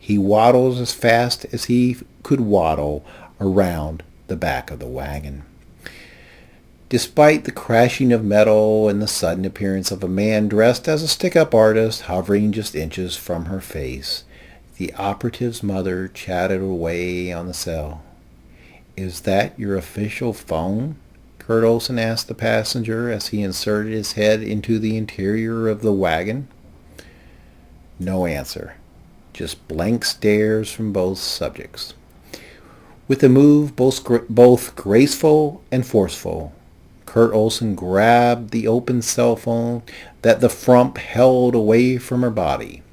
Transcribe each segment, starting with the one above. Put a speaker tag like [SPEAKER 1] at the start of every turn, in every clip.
[SPEAKER 1] He waddled as fast as he could waddle around the back of the wagon. Despite the crashing of metal and the sudden appearance of a man dressed as a stick-up artist hovering just inches from her face, the operative's mother chatted away on the cell. "Is that your official phone?" Kurt Olson asked the passenger as he inserted his head into the interior of the wagon. No answer. Just blank stares from both subjects. With a move both graceful and forceful, Kurt Olson grabbed the open cell phone that the frump held away from her body.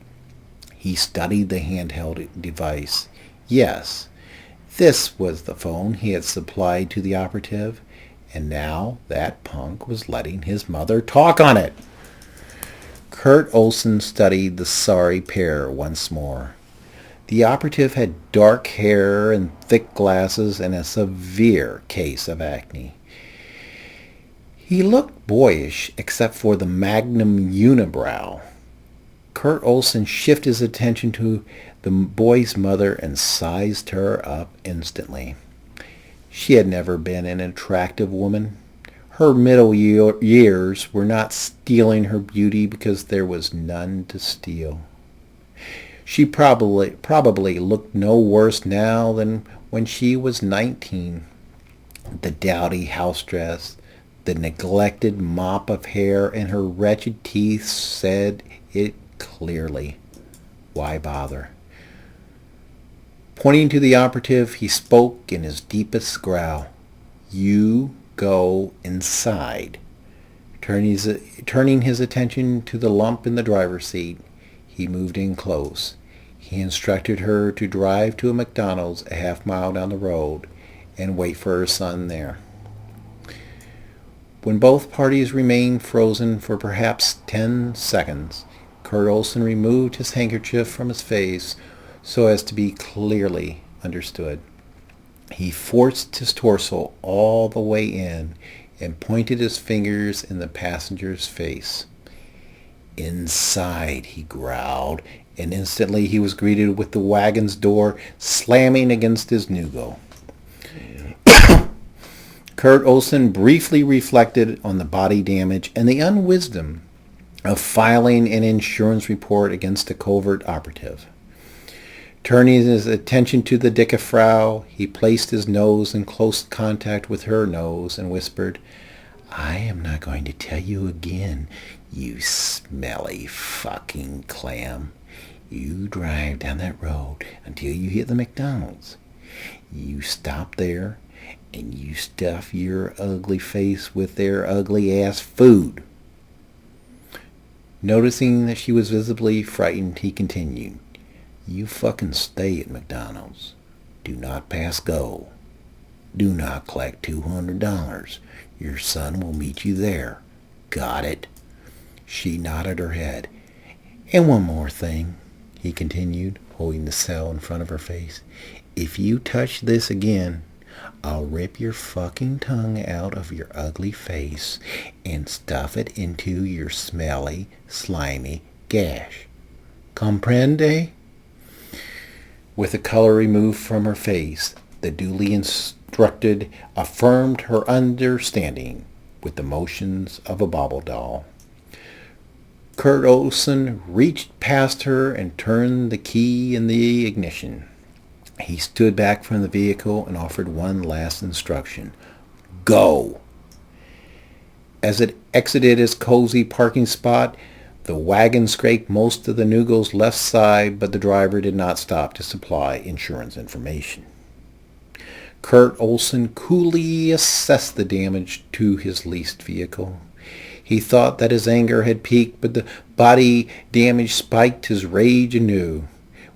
[SPEAKER 1] He studied the handheld device. Yes, this was the phone he had supplied to the operative, and now that punk was letting his mother talk on it. Kurt Olson studied the sorry pair once more. The operative had dark hair and thick glasses and a severe case of acne. He looked boyish except for the magnum unibrow. Kurt Olson shifted his attention to the boy's mother and sized her up instantly. She had never been an attractive woman. Her middle years were not stealing her beauty because there was none to steal. She probably looked no worse now than when she was 19. The dowdy house dress, the neglected mop of hair, and her wretched teeth said it clearly. Why bother? Pointing to the operative, he spoke in his deepest growl. "You go inside." Turning his attention to the lump in the driver's seat, he moved in close. He instructed her to drive to a McDonald's a half-mile down the road and wait for her son there. When both parties remained frozen for perhaps 10 seconds, Kurt Olson removed his handkerchief from his face so as to be clearly understood. He forced his torso all the way in and pointed his fingers in the passenger's face. "Inside," he growled, and instantly he was greeted with the wagon's door slamming against his nugo. Kurt Olson briefly reflected on the body damage and the unwisdom of filing an insurance report against a covert operative. Turning his attention to the dicke Frau, he placed his nose in close contact with her nose and whispered, "I am not going to tell you again, you smelly fucking clam. You drive down that road until you hit the McDonald's. You stop there, and you stuff your ugly face with their ugly-ass food." Noticing that she was visibly frightened, he continued, "You fucking stay at McDonald's. Do not pass go. Do not collect $200. Your son will meet you there. Got it?" She nodded her head. "And one more thing," he continued, holding the cell in front of her face. "If you touch this again, I'll rip your fucking tongue out of your ugly face and stuff it into your smelly, slimy gash. Comprende?" With the color removed from her face, the duly instructed affirmed her understanding with the motions of a bauble doll. Kurt Olson reached past her and turned the key in the ignition. He stood back from the vehicle and offered one last instruction. "Go!" As it exited its cozy parking spot, the wagon scraped most of the Nugo's left side, but the driver did not stop to supply insurance information. Kurt Olson coolly assessed the damage to his leased vehicle. He thought that his anger had peaked, but the body damage spiked his rage anew.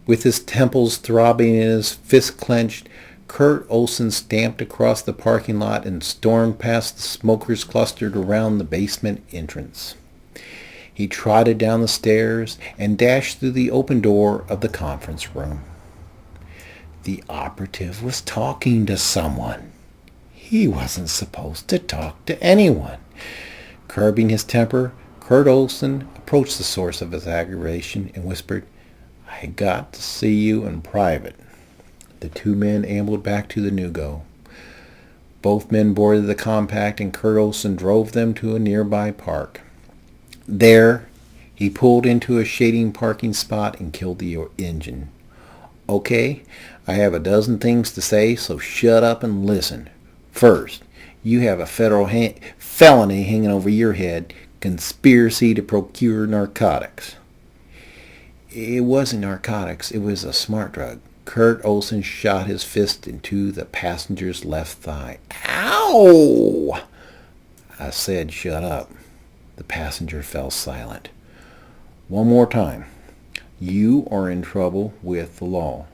[SPEAKER 1] With his temples throbbing and his fists clenched, Kurt Olson stamped across the parking lot and stormed past the smokers clustered around the basement entrance. He trotted down the stairs and dashed through the open door of the conference room. The operative was talking to someone. He wasn't supposed to talk to anyone. Curbing his temper, Kurt Olson approached the source of his aggravation and whispered, I got to see you in private. The two men ambled back to the Nugo. Both men boarded the compact and Kurt Olson drove them to a nearby park. There, he pulled into a shading parking spot and killed the engine. Okay, I have a dozen things to say, so shut up and listen. First, you have a federal felony hanging over your head, conspiracy to procure narcotics. It wasn't narcotics, it was a smart drug. Kurt Olson shot his fist into the passenger's left thigh. Ow! I said shut up. The passenger fell silent. One more time. You are in trouble with the law.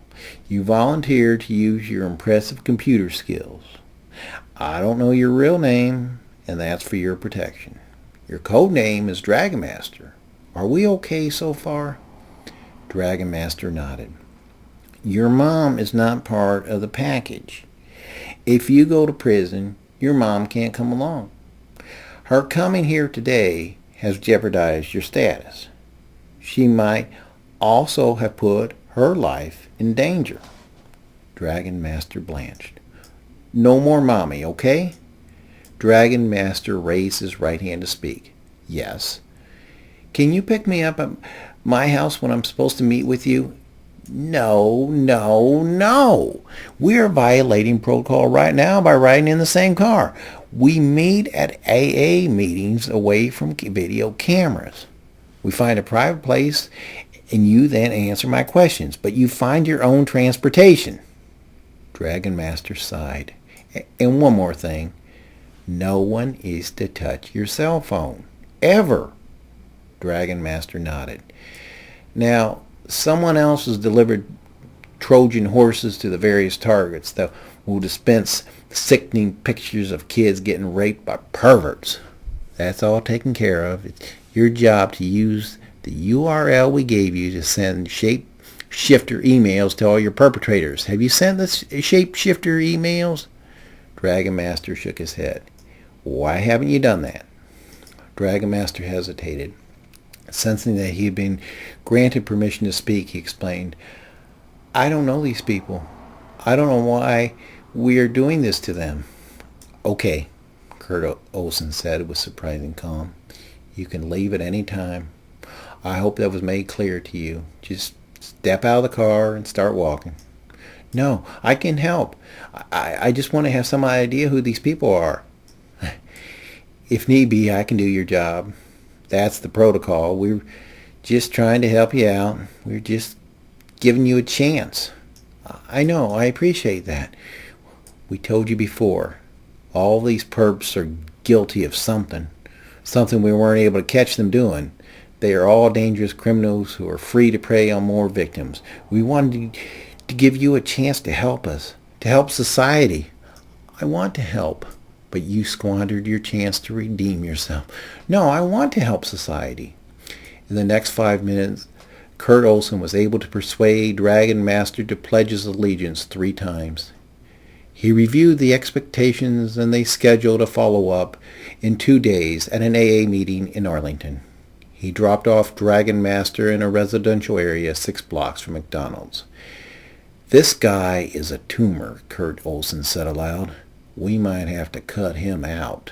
[SPEAKER 1] You volunteered to use your impressive computer skills. I don't know your real name, and that's for your protection. Your code name is Dragonmaster. Are we okay so far? Dragonmaster nodded. Your mom is not part of the package. If you go to prison, your mom can't come along. Her coming here today has jeopardized your status. She might also have put her life in danger. Dragonmaster blanched. No more mommy, okay? Dragonmaster raised his right hand to speak. Yes. Can you pick me up at my house when I'm supposed to meet with you? No. We're violating protocol right now by riding in the same car. We meet at AA meetings away from video cameras. We find a private place and you then answer my questions, but you find your own transportation. Dragonmaster sighed. And one more thing. No one is to touch your cell phone. Ever. Dragonmaster nodded. Now, someone else has delivered Trojan horses to the various targets that will dispense sickening pictures of kids getting raped by perverts. That's all taken care of. It's your job to use the URL we gave you to send shapeshifter emails to all your perpetrators. Have you sent the shapeshifter emails? Dragonmaster shook his head. Why haven't you done that? Dragonmaster hesitated. Sensing that he had been granted permission to speak, he explained, I don't know these people. I don't know why we are doing this to them. Okay, Kurt Olson said with surprising calm. You can leave at any time. I hope that was made clear to you. Just step out of the car and start walking. No, I can help. I just want to have some idea who these people are. If need be, I can do your job. That's the protocol. We're just trying to help you out. We're just giving you a chance. I know. I appreciate that. We told you before. All these perps are guilty of something. Something we weren't able to catch them doing. They are all dangerous criminals who are free to prey on more victims. We wanted to give you a chance to help us. To help society. I want to help. But you squandered your chance to redeem yourself. No, I want to help society. In the next 5 minutes, Kurt Olson was able to persuade Dragonmaster to pledge his allegiance 3 times. He reviewed the expectations and they scheduled a follow-up in 2 days at an AA meeting in Arlington. He dropped off Dragonmaster in a residential area 6 blocks from McDonald's. This guy is a tumor, Kurt Olson said aloud. We might have to cut him out.